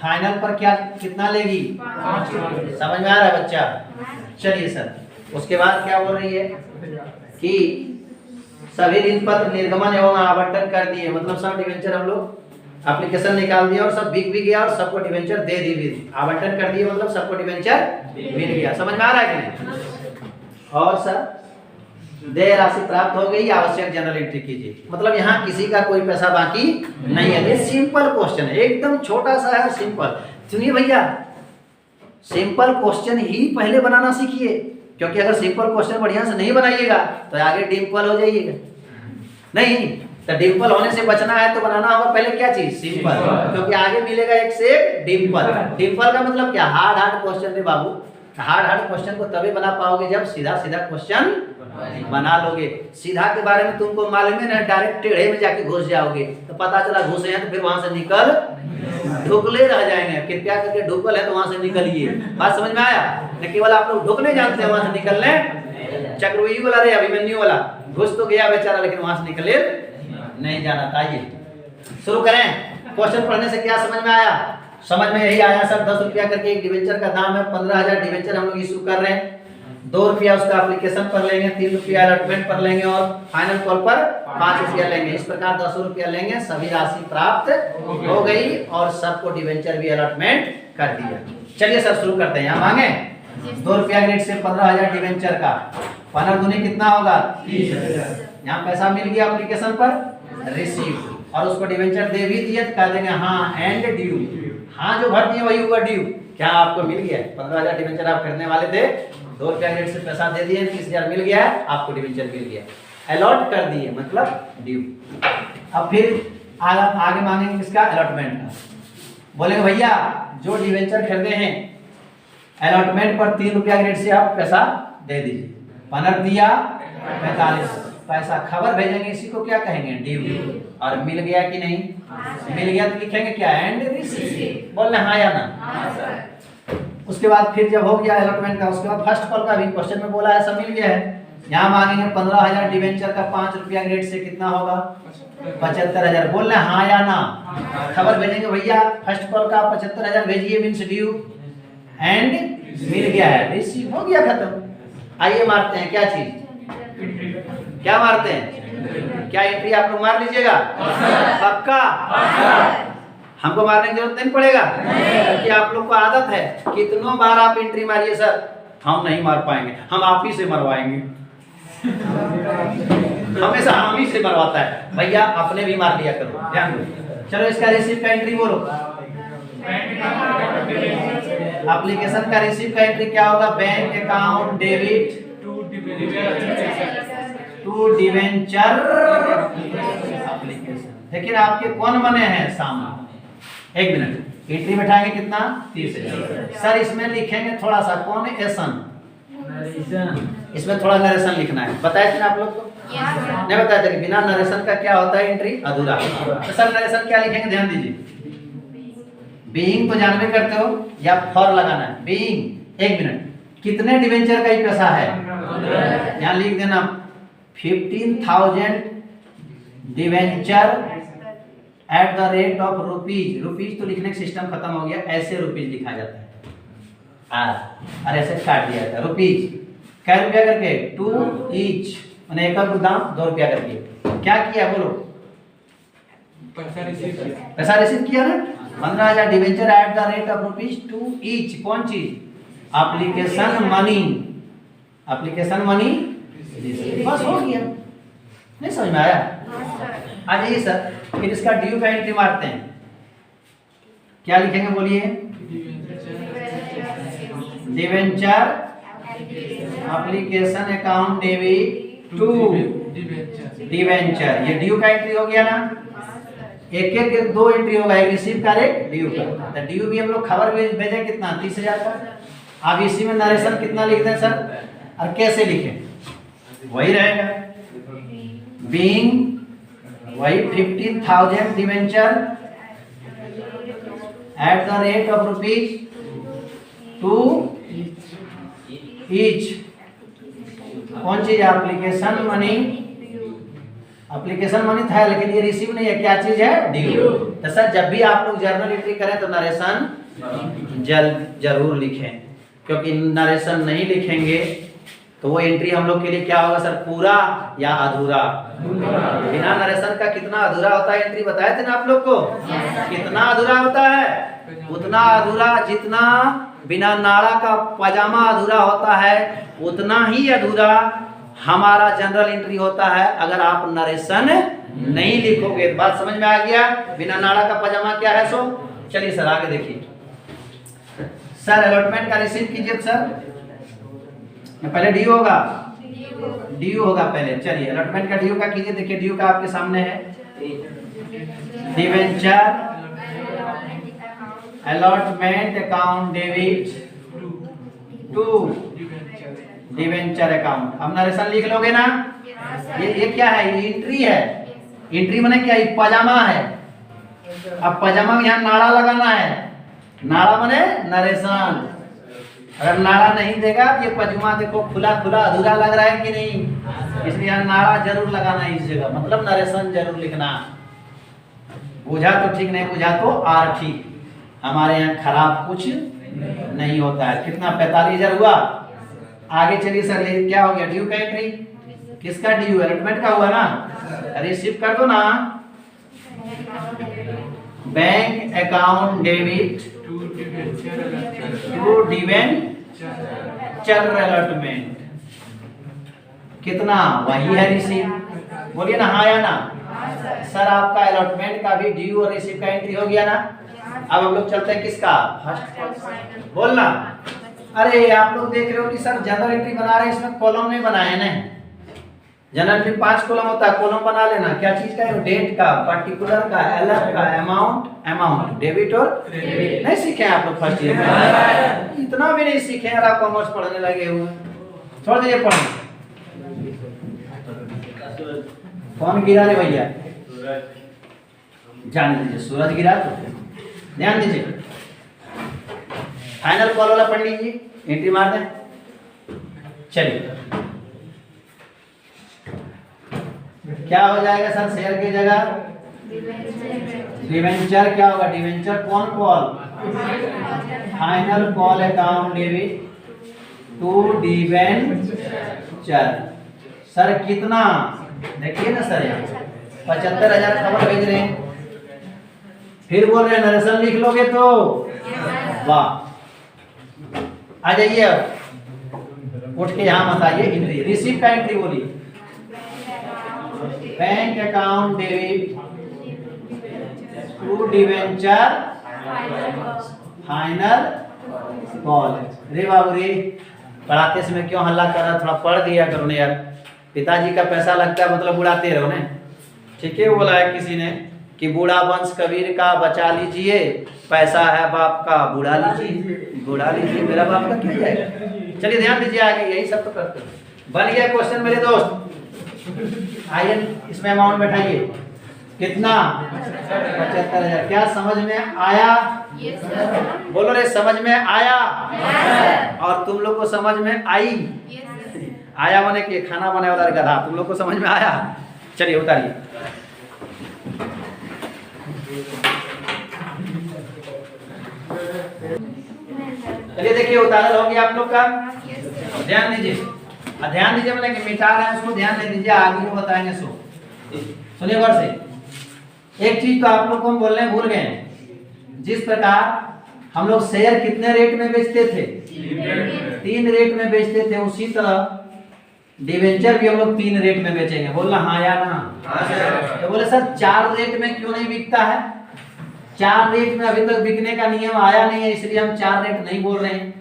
फाइनल पर क्या कितना लेगी? 5 रुपया। समझ में आ रहा है बच्चा? चलिए सर, उसके बाद क्या बोल रही है कि सभी ऋण पत्र निर्गमन एवं आवंटन कर दिए। मतलब सब डिवेंचर हम लोग एप्लीकेशन निकाल दिया और सब बिक भी गया और सबको डिवेंचर दे दी भी। आवंटन कर दिए मतलब सबको डिवेंचर मिल गया। समझ में आ रहा है कि नहीं? और सर देय राशि प्राप्त हो गई, आवश्यक जनरल एंट्री कीजिए। मतलब यहाँ किसी का कोई पैसा बाकी नहीं है। ये सिंपल क्वेश्चन है, एकदम छोटा सा है, सिंपल। सुनिए भैया, सिंपल क्वेश्चन ही पहले बनाना सीखिए, क्योंकि अगर सिंपल क्वेश्चन बढ़िया से नहीं बनाइएगा तो आगे डिम्पल हो जाइएगा। नहीं तो डिम्पल होने से बचना है तो बनाना होगा पहले क्या चीज? सिंपल, क्योंकि आगे मिलेगा एक से एक डिम्पल। डिम्पल का मतलब क्या? हार्ड क्वेश्चन रे बाबू। हार्ड क्वेश्चन को तभी बना पाओगे जब सीधा क्वेश्चन बना लोगे। सीधा के बारे में तुमको मालूम है ना, डायरेक्ट टेढ़े में जाके घुस जाओगे तो पता चला घुसे हैं तो फिर वहां से निकल ढुकले रह जाएंगे। कृपया करके ढुकल है तो वहां से निकलिए। बात समझ में आया? न केवल आप लोग ढुकने जानते हैं, वहां से निकलने चक्रव्यूही वाला रे अभिमन्यु वाला घुस तो गया बेचारा, लेकिन वहां से निकले नहीं जाना था। आइए शुरू करें। क्वेश्चन पढ़ने से क्या समझ में आया? समझ में यही आया सर, 10 रुपया करके एक डिवेंचर का दाम है। 15,000 डिवेंचर हम लोग इशू कर रहे हैं। 2 रुपया उसका एप्लीकेशन पर लेंगे, 3 रुपया अलॉटमेंट पर लेंगे और फाइनल कॉल पर 5 रुपया लेंगे। इस प्रकार 10 रुपया लेंगे। सभी राशि प्राप्त हो गई और सबको डिवेंचर भी अलॉटमेंट कर दिया। चलिए सर शुरू करते हैं। यहाँ मांगे 2 रुपया रेट से 15,000 डिवेंचर का 15 दूनी कितना होगा? 30,000। यहाँ पैसा मिल गया एप्लीकेशन पर, रिसीव, और उसको डिवेंचर दे भी दिए तो कह देंगे हाँ एंड ड्यू। हाँ जो भर दिए वही हुआ ड्यू। क्या आपको मिल गया? 15,000 डिवेंचर आप खरीदने वाले थे, 2 रुपया रेट से पैसा दे दिए, 30,000 मिल गया, आपको डिवेंचर मिल गया। अलॉट कर दिए मतलब ड्यू। अब फिर आगे मांगेंगे किसका? अलॉटमेंट का। बोलेंगे भैया जो डिवेंचर खरीदे हैं अलॉटमेंट पर 3 रुपया रेट से आप पैसा दे दीजिए। 15 दिया 45 पैसा, खबर भेजेंगे, इसी को क्या कहेंगे? ड्यू। और मिल गया कि नहीं? मिल गया तो लिखेंगे क्या, एंड रिसीव। बोलना हाँ या ना। उसके बाद फिर जब हो गया अलॉटमेंट का, उसके बाद फर्स्ट कॉल का भी क्वेश्चन में बोला है सब मिल गया है। यहाँ मांगेंगे 15,000 डिवेंचर का 5 रुपया ग्रेड से कितना होगा, 75,000। बोलना हाँ या ना। खबर भेजेंगे भैया फर्स्ट कॉल का 75,000 भेजिए, मीन्स ड्यू एंड मिल गया है, रिसीव हो गया, खत्म। आइए मारते हैं क्या चीज, क्या मारते हैं, क्या एंट्री आप लोग मार लीजिएगा पक्का। हमको मारने की जरूरत नहीं पड़ेगा क्योंकि आप लोग को आदत है, कितनों बार आप एंट्री मारिए सर हम नहीं मार पाएंगे, हम आप ही से मरवाएंगे। हमेशा हम ही से मरवाता है भैया, अपने भी मार लिया करो, ध्यान दो। चलो इसका रिसीव का एंट्री बोलो। एप्लीकेशन का रिसीव का एंट्री क्या होगा, bank account debit to debenture application. लेकिन आपके कौन बने हैं सामने, एक मिनट, एंट्री बैठाएंगे कितना, 30,000। सर इसमें लिखेंगे थोड़ा सा कौन एसन, इसमें थोड़ा नरेशन लिखना है, बताए थे ना आप लोग को, नहीं बताया था कि बिना नरेशन का क्या होता है एंट्री अधूरा। तो सर नरेशन क्या लिखेंगे, ध्यान दीजिए, बीइंग तो जानवे करते हो या फॉर लगाना है, बीइंग। एक मिनट, कितने डिवेंचर का ही पैसा है, यहाँ लिख देना 15,000 debenture at the rate of rupees. Rupees तो लिखने का सिस्टम खत्म हो गया, ऐसे रुपीज लिखा जाता है, और ऐसे काट दिया जाता है रुपीज। क्या रुपया करके, 2 ईच, मैंने एक का दाम 2 रुपया करके। क्या किया बोलो, पैसा रिसीव किया ना, 15,000 debenture at the rate of rupees 2 each. कौन चीज, एप्लीकेशन मनी, एप्लीकेशन मनी, बस हो गया। नहीं समझ में आया, आ जाइए सर। फिर इसका ड्यू का एंट्री मारते हैं, क्या लिखेंगे बोलिए, debenture application account debit to debenture. ये ड्यू का एंट्री हो गया ना, एक एक 2 एंट्री होगा, एक रिसीव का एक ड्यू का। तो ड्यू भी हम लोग खबर भेजे कितना, 30,000 का। अब इसी में नरेशन कितना लिख दें सर, और कैसे लिखें, वही रहेगा, बीइंग वही 15,000 debenture at the rate of rupees 2 each. कौन चीज, एप्लीकेशन मनी, एप्लीकेशन मनी था लेकिन ये रिसीव नहीं है, क्या चीज है, ड्यू। तो सर जब भी आप लोग जर्नल एंट्री करें तो नरेशन जरूर लिखें, क्योंकि नरेशन नहीं लिखेंगे तो वो एंट्री हम लोग के लिए क्या होगा सर, पूरा या अधूरा। बिना नरेशन का कितना अधूरा होता है एंट्री, बताए थे ना आप लोग को, कितना अधूरा होता है, उतना अधूरा जितना बिना नाड़ा का पजामा अधूरा होता है, उतना ही अधूरा हमारा जनरल एंट्री होता है अगर आप नरेशन नहीं लिखोगे। तो बात समझ में आ गया, बिना नाड़ा का पजामा क्या है सो। चलिए सर आगे देखिए सर, अलॉटमेंट का रिसीव कीजिए सर। पहले ड्यू होगा, ड्यू होगा पहले। चलिए अलॉटमेंट का ड्यू का कीजिए, देखिए ड्यू का आपके सामने है, debenture allotment account debit to debenture account. अब नरेशन लिख लोगे ना, ये क्या है, ये एंट्री है। एंट्री माने क्या, ये पजामा है। अब पजामा में यहाँ नाड़ा लगाना है, नाड़ा माने नरेशन। अगर नाड़ा नहीं देगा तो ये पजामा देखो खुला खुला अधूरा लग रहा है कि नहीं, इसलिए यहाँ नाड़ा जरूर लगाना है इस जगह, मतलब नरेशन जरूर लिखना। बुझा तो ठीक, नहीं बुझा तो आर ठीक। हमारे यहाँ खराब कुछ नहीं होता है। कितना, 45,000 हुआ। आगे चलिए सर, क्या हो गया, ड्यू का एंट्री, किसका ड्यू, अलॉटमेंट का हुआ ना, रिसीव कर दो ना, bank account debit to debenture allotment. कितना, वही है रिसीव। बोलिए ना हाँ या ना। सर आपका अलॉटमेंट का भी ड्यू और रिसीव का एंट्री हो गया ना। अब हम लोग चलते हैं किसका, फर्स्ट बोलना। अरे आप लोग देख रहे हो कि सर जनरल एंट्री बना रहे हैं, इसमें कॉलम नहीं बनाए ना। जनरल एंट्री 5 कॉलम होता है, कॉलम बना लेना। क्या चीज का, डेट का, पर्टिकुलर का, एलएफ का, अमाउंट, डेबिट और क्रेडिट। नहीं सीखे आप लोग फर्स्ट ईयर में, इतना भी नहीं सीखे यार, आप कॉमर्स पढ़ने लगे हुए। छोड़ दीजिए पढ़ना। कौन गिरा रे भैया, जान लीजिए सूरज गिरा तो ध्यान दीजिए। फाइनल कॉल वाला पढ़ लीजिए, एंट्री मार दें। चलिए क्या हो जाएगा सर शेयर की जगह डिवेंचर, क्या होगा डिवेंचर कौन call, final call account debit to debenture. Sir कितना देखिए ना सर यहाँ 75,000 खबर भेज रहे हैं, फिर बोल रहे हैं नरेशन लिख लोगे तो वाह। आ जाइए अब उठ के यहाँ मत आइए, एंट्री रिसीव का एंट्री बोलिए, bank account debit to debenture final call. रे बाबू रे पढ़ाते समय क्यों हल्ला कर रहा, थोड़ा पढ़ दिया करो ना यार, पिताजी का पैसा लगता है मतलब उड़ाते रहो ना। ठीक है बोला है किसी ने कि बूढ़ा वंश कबीर का बचा लीजिए, पैसा है बाप का बुढ़ा लीजिए, बुढ़ा लीजिए मेरा बाप का क्या जाएगा। चलिए ध्यान दीजिए आगे, यही सब तो करते हैं। बन गया क्वेश्चन मेरे दोस्त, आइए इसमें अमाउंट बैठाइए कितना 75,000। क्या समझ में आया? बोलो रे समझ में आया? और तुम लोग को समझ में आई? आया माने कि खाना बनाए वाला गधा, तुम लोग को समझ में आया? चलिए उतारिए। चलिए देखिए उतारल हो गया आप लोग का, ध्यान दीजिए। ध्यान दीजिए मैंने कि मिटा रहे हैं उसको ध्यान दे दीजिए, आगे वो बताएंगे। सुनिए गौर से, एक चीज तो आप लोग को हम बोलने भूल गए, जिस प्रकार हम लोग शेयर कितने रेट में बेचते थे, 3 रेट में बेचते थे, उसी तरह डिवेंचर भी हम लोग 3 रेट में बेचेंगे। बोलना हाँ या ना? तो बोले सर 4 रेट में क्यों नहीं बिकता है? 4 रेट में अभी तक बिकने का नियम आया नहीं है, इसलिए हम 4 रेट नहीं बोल रहे हैं,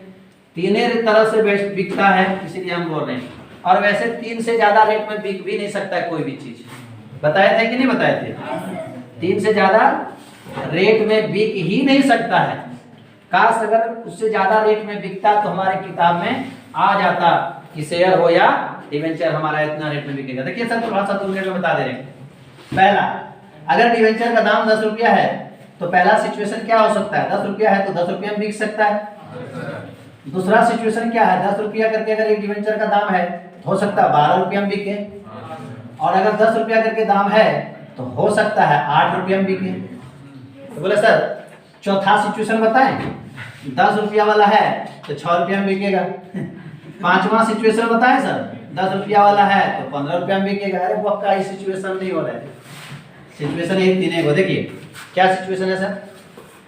3 तरह से बिकता है इसलिए हम बोल रहे हैं। और वैसे 3 से ज्यादा रेट में बिक भी नहीं सकता है कोई भी चीज, बताए थे कि नहीं बताए थे? 3 से ज्यादा रेट में बिक ही नहीं सकता है। काश अगर उससे ज्यादा रेट में बिकता तो हमारे किताब में आ जाता कि शेयर हो या डिवेंचर हमारा इतना रेट में बिकेगा। देखिए सर थोड़ा सा 2 मिनट में बता दे रहे हैं। पहला, अगर डिवेंचर का दाम 10 रुपया है तो पहला सिचुएशन क्या हो सकता है, 10 रुपया है तो 10 रुपया में बिक सकता है। दूसरा सिचुएशन क्या है, 10 रुपया करके अगर एक डिवेंचर का दाम है तो हो सकता है 12 रुपया में बिके, और अगर 10 रुपया करके दाम है तो हो सकता है 8 रुपया में बिके। तो बोले सर चौथा सिचुएशन बताएं, 10 रुपया वाला है तो 6 रुपया में बिकेगा। पांचवा सिचुएशन बताएं सर, 10 रुपया वाला है तो 15 रुपया में बिकेगा। अरे पक्का ये सिचुएशन नहीं हो रहा है, सिचुएशन ये तीन है। देखिए क्या सिचुएशन है सर,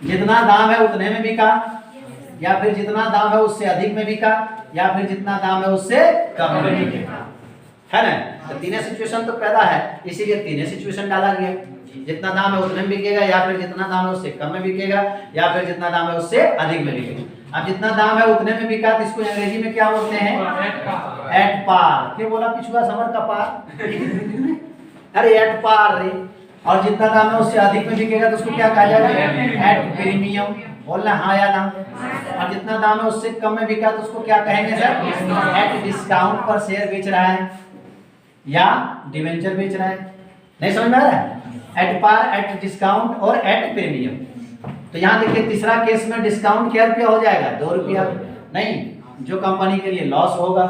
जितना दाम है उतने में बिका, या फिर जितना दाम है उससे अधिक में बिका, या फिर जितना दाम है उससे कम में बिकेगा, है ना? तो तीनों सिचुएशन तो पैदा है, इसीलिए तीनों सिचुएशन डाला गया। जितना दाम है उतने में बिकेगा, या फिर जितना दाम है उससे कम में बिकेगा, या फिर जितना दाम है उससे अधिक में बिकेगा। अब जितना दाम है उतने में बिका तो इसको अंग्रेजी में क्या बोलते हैं? At par. क्या बोला पिछुआ समर का पार? अरे एट पार रे। और जितना दाम है उससे अधिक में बिकेगा तो उसको क्या कहा जाएगा? At premium. बोलना हाँ या ना? और जितना दाम है उससे कम में बिका तो उसको क्या कहेंगे सर? एट डिस्काउंट पर शेयर बेच रहा है या डिवेंचर बेच रहा है। नहीं समझ में आ रहा है? एट पार, एट डिस्काउंट और एट प्रीमियम। तो यहाँ देखिए तीसरा केस में डिस्काउंट क्या रुपया हो जाएगा? 2 रुपया, नहीं जो कंपनी के लिए लॉस होगा।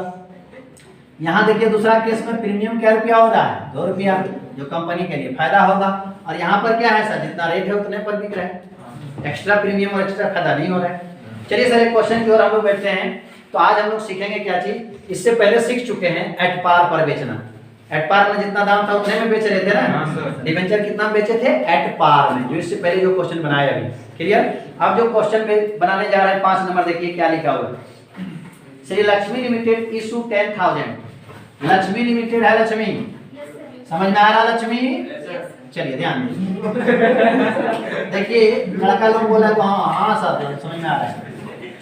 यहाँ देखिए दूसरा केस में प्रीमियम क्या रुपया हो रहा है? 2 रुपया, जो कंपनी के लिए फायदा होगा। और यहाँ पर क्या है सर, जितना रेट है उतने पर बिक रहा है, एक्स्ट्रा प्रीमियम और एक्स्ट्रा फायदा नहीं हो रहा है। चलिए सर एक क्वेश्चन की ओर हम लोग बैठते हैं। तो आज हम लोग सीखेंगे क्या चीज, इससे पहले सीख चुके हैं एट पार पर बेचना। एट पार में जितना दाम था उतने में बेच रहे थे ना, डिवेंचर कितना बेचे थे? एट पार में, जो इससे पहले जो क्वेश्चन बनाया अभी। क्लियर? अब जो क्वेश्चन बनाने जा रहा है 5 नंबर, देखिए क्या लिखा हुआ है। Shri Lakshmi limited issue 10,000। Lakshmi limited है, लक्ष्मी समझ में आ रहा? लक्ष्मी, चलिए ध्यान देखिए लड़का लोग बोला तो हाँ हाँ सर समझ में आ रहा है।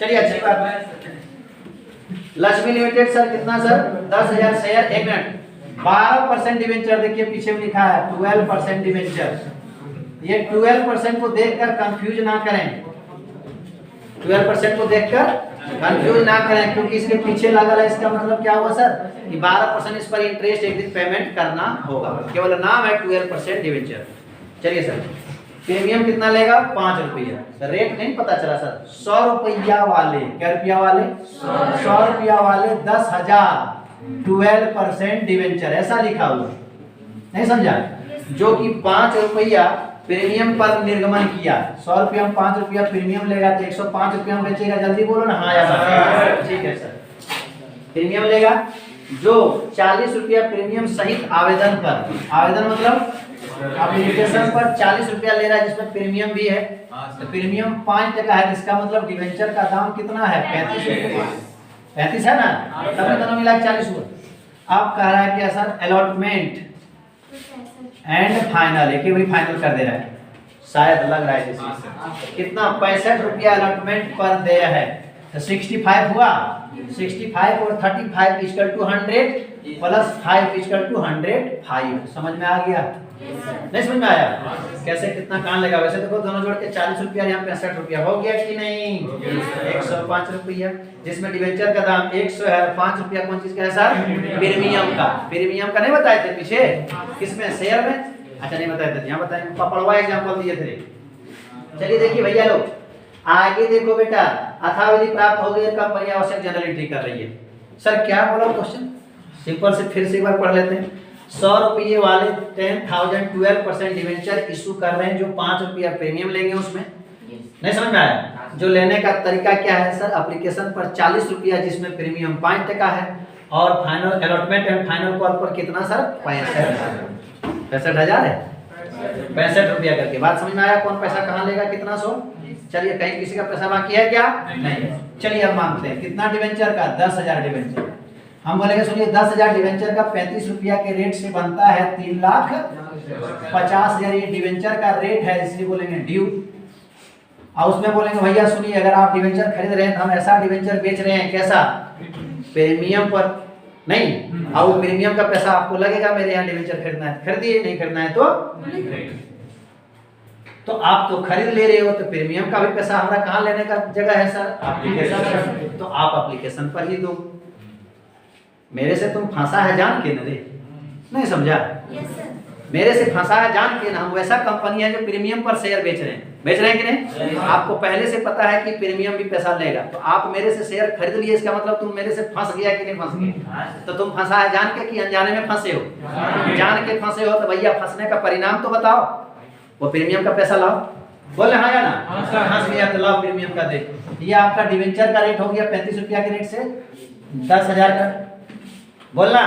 चलिए अच्छी बात है। लक्ष्मी लिमिटेड सर कितना सर? 10,000 शेयर। 1 minute, 12% debenture. देखिए पीछे में लिखा है 12% डिवेंचर। ये 12% को देखकर कंफ्यूज ना करें, 12% को देखकर कंफ्यूज ना करें, क्योंकि इसके पीछे लगा है। इसका मतलब क्या हुआ सर कि 12% इस पर इंटरेस्ट एक दिन पेमेंट करना होगा। केवल नाम है 12% डिवेंचर। चलिए सर प्रीमियम कितना लेगा 5 रुपया। सर रेट नहीं पता चला सर। 100 रुपया वाले, क्या रुपया वाले 100 रुपया वाले 10,000 12% डिवेंचर, ऐसा लिखा हुआ नहीं समझा, जो कि 5 रुपया प्रीमियम पर निर्गमन किया। 100 रुपया में 5 रुपया प्रीमियम लेगा तो 105 रुपया में बेचेगा। जल्दी बोलो ना हाँ या ना। ठीक है सर, प्रीमियम लेगा जो 40 रुपया प्रीमियम सहित आवेदन पर, आवेदन मतलब एप्लीकेशन पर 40 रुपया ले रहा है जिसमें प्रीमियम भी है। तो प्रीमियम 5% है, इसका मतलब डिवेंचर का दाम कितना है 35 रुपया। 35 है ना, तभी दोनों मिला 40 हुआ। अब कह रहा है कि सर अलॉटमेंट एंड फाइनल, एक ही वही फाइनल कर दे रहा है, शायद लग रहा है जैसे। कितना 65 रुपया अलॉटमेंट पर देय है, तो 65 हुआ। 65 और 35 equal to 100 plus 5 equal to 105। समझ में आ गया? नहीं समझ में आया? कैसे कितना कहाँ लगा? वैसे देखो दोनों जोड़ के 40 रुपया, यहाँ 65 रुपया हो गया कि नहीं? 105 रुपया, जिसमें डिवेंचर का दाम 100 है। 5 रुपया कौन चीज का है सर? प्रीमियम का। प्रीमियम का नहीं बताए थे पीछे, किसमें शेयर में? अच्छा नहीं बताए थे, यहाँ बताए पपड़वा एग्जाम्पल दिए थे। चलिए देखिए भैया लोग आगे देखो बेटा, अथावधि प्राप्त हो गई कंपनी आवश्यक जनरल एंट्री कर रही है। सर क्या बोला क्वेश्चन? सिंपल से फिर से एक बार पढ़ लेते हैं। 100 रुपये वाले 10,000 12% डिवेंचर इशू कर रहे हैं, जो 5 रुपया प्रीमियम लेंगे उसमें। नहीं समझ में आया? जो लेने का तरीका क्या है सर? एप्लीकेशन पर 40 रुपया जिसमें प्रीमियम 5% है, और final allotment and final call पर कितना सर? 65,000 है। 65 रुपया करके बात समझ में आया? कौन पैसा कहाँ लेगा, कितना 100? चलिए कहीं किसी का पैसा बाकी है क्या? नहीं। चलिए अब मांगते हैं कितना डिवेंचर का? 10,000 डिवेंचर। हम बोलेंगे सुनिए 10,000 डिवेंचर का 35 रुपया के रेट से बनता है 3,50,000। ये डिवेंचर का रेट है, इसलिए बोलेंगे ड्यू। और उसमें बोलेंगे भैया सुनिए अगर आप डिवेंचर खरीद रहे हैं तो हम ऐसा डिवेंचर बेच रहे हैं कैसा? प्रीमियम पर नहीं, और वो प्रीमियम का पैसा आपको लगेगा। मेरे यहाँ डिवेंचर खरीदना है खरीदिए, नहीं खरीदना है तो आप तो खरीद ले रहे हो, तो प्रीमियम का भी पैसा हमारा कहाँ लेने का जगह है सर? एप्लीकेशन। तो आप एप्लीकेशन पर ही दो। मेरे से तुम फंसा है जान के न रे, नहीं समझा? मेरे से फंसा है जान के ना। हम वैसा कंपनी है जो प्रीमियम पर शेयर बेच रहे हैं कि नहीं? आपको पहले से पता है कि प्रीमियम भी पैसा लेगा, तो आप मेरे से शेयर खरीद लिए, इसका मतलब तुम मेरे से फंस गया कि नहीं फंस गया? तो तुम फंसा है जान के कि अनजाने में फंसे हो? जान के फंसे हो तो भैया फंसने का परिणाम तो बताओ। वो प्रीमियम का पैसा लाओ। बोले हाँ या ना? फंस गया तो लाओ प्रीमियम का दे। ये आपका डिवेंचर का रेट हो गया 35 रुपया के रेट से 10,000 का। बोलना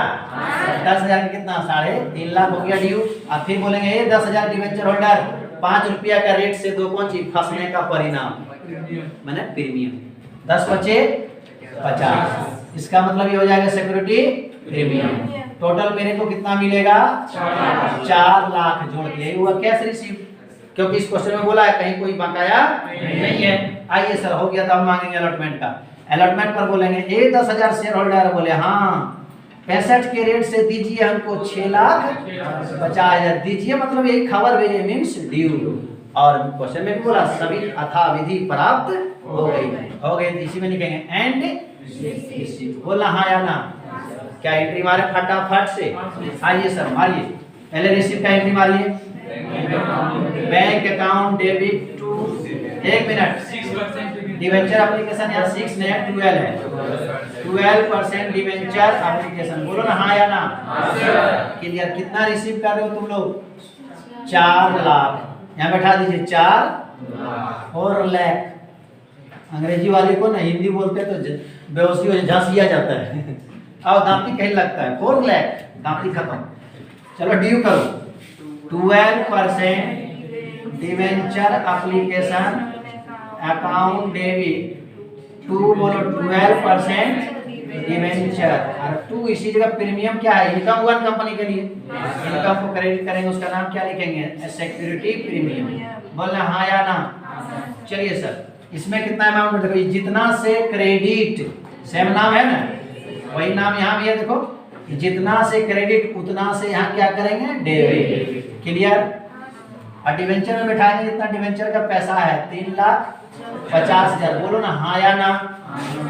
10,000 का कितना? 3.5 लाख हो गया ड्यू। अब फिर बोलेंगे ये 10,000 डिवेंचर होल्डर 5 रुपया का रेट से दो कौन चीज? फंसने का परिणाम मैंने प्रीमियम। 10 बचे 50, इसका मतलब ये हो जाएगा सिक्योरिटी प्रीमियम। टोटल मेरे को कितना मिलेगा? 4 लाख जोड़ के। यही हुआ कैश रिसीव, क्योंकि इस क्वेश्चन में बोला है कहीं कोई बकाया नहीं है। आइए सर हो गया, तो हम मांगेंगे अलॉटमेंट का। अलॉटमेंट पर बोलेंगे ये 10,000 शेयर होल्डर बोले हाँ 65 के रेट से दीजिए हमको 6,50,000 दीजिए, मतलब यही खबर भेजे मीन्स ड्यू। और क्वेश्चन में भी बोला सभी अथाविधि प्राप्त हो गई। इसी में लिखेंगे एंड बोला हाँ या ना? क्या एंट्री मारे फटाफट से? आइए सर मारिए, पहले रिसीव का एंट्री मारिए। Bank account debit to 1 minute debenture application यहाँ 6 नहीं 12 है। 12% डिवेंचर एप्लीकेशन। बोलो ना हाँ या ना? क्लियर? कितना रिसीव कर रहे हो तुम लोग? 4 लाख। यहाँ बैठा दीजिए 4 लाख। अंग्रेजी वाले को ना हिंदी बोलते तो बेहोशी हो झांसिया जाता है और दांती कहीं लगता है। 4 लाख दांती खत्म। चलो ड्यू करो। 12% debenture application account debit to बोलो 12% डिवेंचर और 2 इसी जगह प्रीमियम क्या है? इनकम 1 कंपनी के लिए इनकम को क्रेडिट करेंगे, उसका नाम क्या लिखेंगे? Security premium. बोलना हाँ या ना? चलिए सर इसमें कितना अमाउंट देखो, जितना से क्रेडिट सेम नाम है ना, वही नाम यहाँ भी है। देखो जितना से क्रेडिट उतना से यहाँ क्या करेंगे? डेबिट। क्लियर? और डिवेंचर में बैठाएंगे जितना डिवेंचर का पैसा है 3,50,000, बोलो ना हाँ या ना।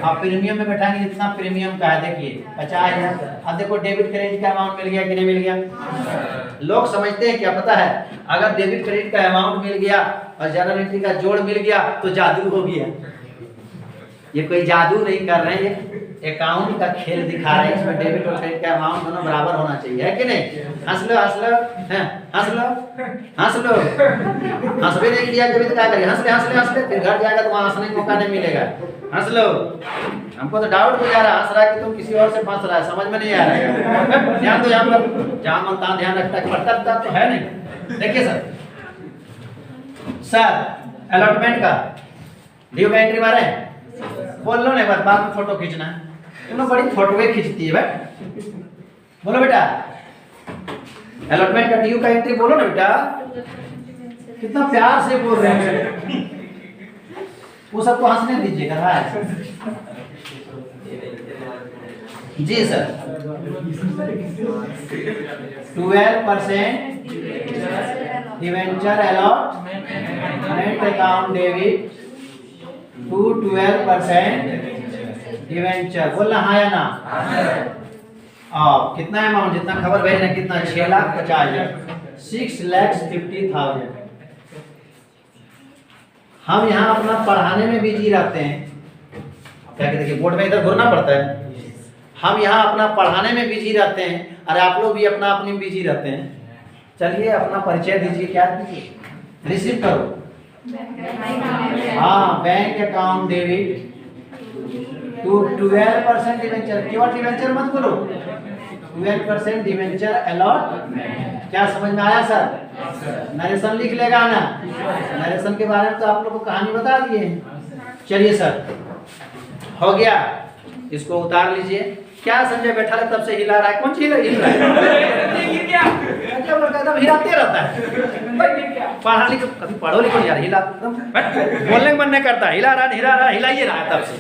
अब प्रीमियम में बैठाएंगे जितना प्रीमियम का है, देखिए 50,000। अब देखो डेबिट क्रेडिट का अमाउंट मिल गया कि नहीं मिल गया। लोग समझते हैं क्या पता है, अगर डेबिट क्रेडिट का अमाउंट मिल गया और जर्नल एंट्री का जोड़ मिल गया तो जादू हो गया। ये कोई जादू नहीं कर रहे हैं, अकाउंट का खेल दिखा रहे हैं। इसमें डेबिट और क्रेडिट का अमाउंट दोनों बराबर होना चाहिए, है कि नहीं। हंस लो हंस लो, हंस लो हंस लो, हंसबे नहीं किया कभी तो क्या करिए, हंस ले हंस ले हंस ले, फिर घर जाएगा तो वहाँ हंसने का मौका नहीं मिलेगा। हंस लो। हमको तो डाउट हो जा रहा है, हंस रहा है कि तुम किसी और से फंस रहा है, समझ में नहीं आ रहा है। ध्यान दो यहाँ पर, जहाँ मन तहाँ ध्यान रखता है, पढ़ता तो है नहीं। देखिए सर अलॉटमेंट का ड्यू का एंट्री मारे, बोल लो ना एक बार, बाद में फोटो खींचना है। तुम लोग बड़ी फोटोएं खींचती है भाई, बोलो बेटा। अलॉटमेंट का ड्यू का एंट्री बोलो ना बेटा, कितना प्यार से बोल रहे हैं। वो सबको हंसने दीजिएगा भाई। जी sir 12% debenture allotment account debit to 12% debenture, बोलना हाँ या ना। कितना अमाउंट, जितना खबर भेज रहे कितना, 6,50,000, 6,50,000। हम यहाँ अपना पढ़ाने में बिजी रहते हैं, क्या कहते हैं बोर्ड में इधर घूरना पड़ता है। हम यहाँ अपना पढ़ाने में बिजी रहते हैं और आप लोग भी अपना अपनी बिजी रहते हैं। चलिए अपना परिचय दीजिए, क्या दीजिए, रिसीव करो। हाँ bank account debit to 12% debenture, केवल डिवेंचर मत बोलो, 12% डिवेंचर अलॉट। क्या समझ में आया सर। नरेशन लिख लेगा ना, नरेशन के बारे में तो आप लोग को कहानी बता दिए। चलिए सर हो गया, इसको उतार लीजिए। क्या संजय बैठा है तब से हिला रहा है, कौन सी हिल रहा है। एकदम हिलाते रहता है, पढ़ा लिखो कभी पढ़ो लिखो यार, हिला एकदम बोलने का मन नहीं करता, हिला रहा हिलाइए रहा है तब से।